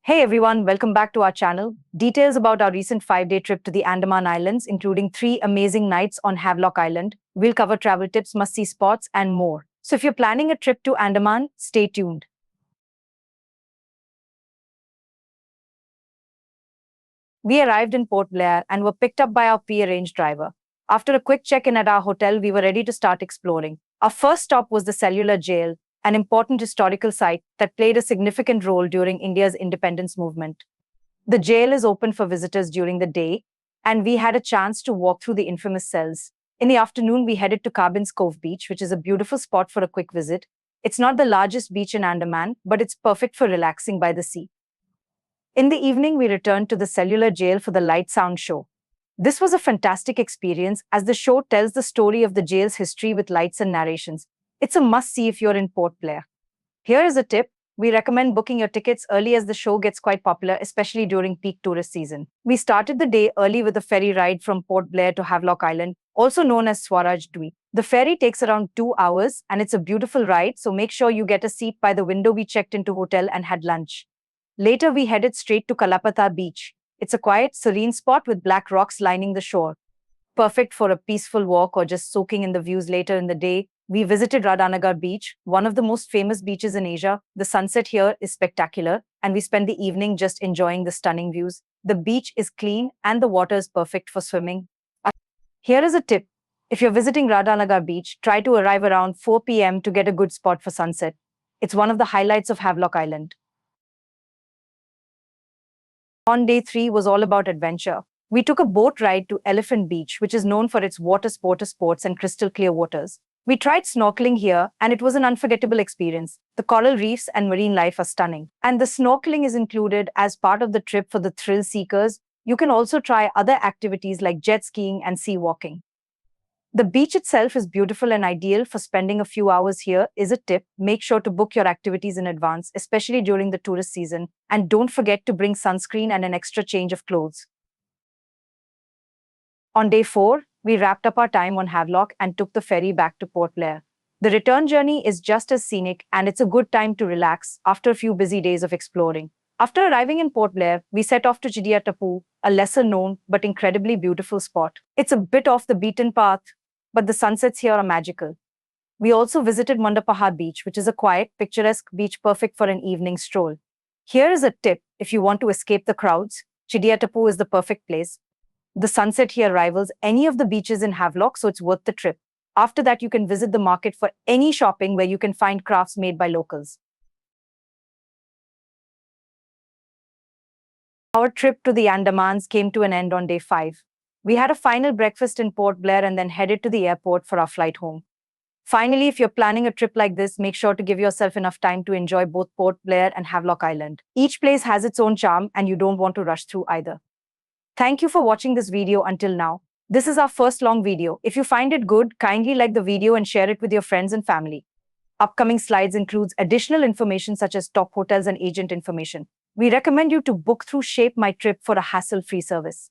Hey everyone, welcome back to our channel. Details about our recent 5-day trip to the Andaman Islands, including 3 amazing nights on Havelock Island. We'll cover travel tips, must-see spots, and more. So if you're planning a trip to Andaman, stay tuned. We arrived in Port Blair and were picked up by our pre-arranged driver. After a quick check-in at our hotel, we were ready to start exploring. Our first stop was the Cellular Jail, an important historical site that played a significant role during India's independence movement. The jail is open for visitors during the day, and we had a chance to walk through the infamous cells. In the afternoon, we headed to Cabin's Cove Beach, which is a beautiful spot for a quick visit. It's not the largest beach in Andaman, but it's perfect for relaxing by the sea. In the evening, we returned to the Cellular Jail for the light sound show. This was a fantastic experience as the show tells the story of the jail's history with lights and narrations. It's a must-see if you're in Port Blair. Here is a tip. We recommend booking your tickets early as the show gets quite popular, especially during peak tourist season. We started the day early with a ferry ride from Port Blair to Havelock Island, also known as Swaraj Dweep. The ferry takes around 2 hours and it's a beautiful ride, so make sure you get a seat by the window. We checked into hotel and had lunch. Later, we headed straight to Cellular Beach. It's a quiet, serene spot with black rocks lining the shore. Perfect for a peaceful walk or just soaking in the views. Later in the day, we visited Radhanagar Beach, one of the most famous beaches in Asia. The sunset here is spectacular, and we spent the evening just enjoying the stunning views. The beach is clean and the water is perfect for swimming. Here is a tip. If you're visiting Radhanagar Beach, try to arrive around 4 p.m. to get a good spot for sunset. It's one of the highlights of Havelock Island. On day 3 was all about adventure. We took a boat ride to Elephant Beach, which is known for its water sports and crystal clear waters. We tried snorkeling here, and it was an unforgettable experience. The coral reefs and marine life are stunning. And the snorkeling is included as part of the trip for the thrill seekers. You can also try other activities like jet skiing and sea walking. The beach itself is beautiful and ideal for spending a few hours here. Is a tip. Make sure to book your activities in advance, especially during the tourist season. And don't forget to bring sunscreen and an extra change of clothes. On day 4, we wrapped up our time on Havelock and took the ferry back to Port Blair. The return journey is just as scenic, and it's a good time to relax after a few busy days of exploring. After arriving in Port Blair, we set off to Chidiyatapu, a lesser-known but incredibly beautiful spot. It's a bit off the beaten path, but the sunsets here are magical. We also visited Mandapahar Beach, which is a quiet, picturesque beach perfect for an evening stroll. Here is a tip. If you want to escape the crowds, Chidiyatapu is the perfect place. The sunset here rivals any of the beaches in Havelock, so it's worth the trip. After that, you can visit the market for any shopping where you can find crafts made by locals. Our trip to the Andamans came to an end on day 5. We had a final breakfast in Port Blair and then headed to the airport for our flight home. Finally, if you're planning a trip like this, make sure to give yourself enough time to enjoy both Port Blair and Havelock Island. Each place has its own charm, and you don't want to rush through either. Thank you for watching this video until now. This is our first long video. If you find it good, kindly like the video and share it with your friends and family. Upcoming slides includes additional information such as top hotels and agent information. We recommend you to book through Shape My Trip for a hassle-free service.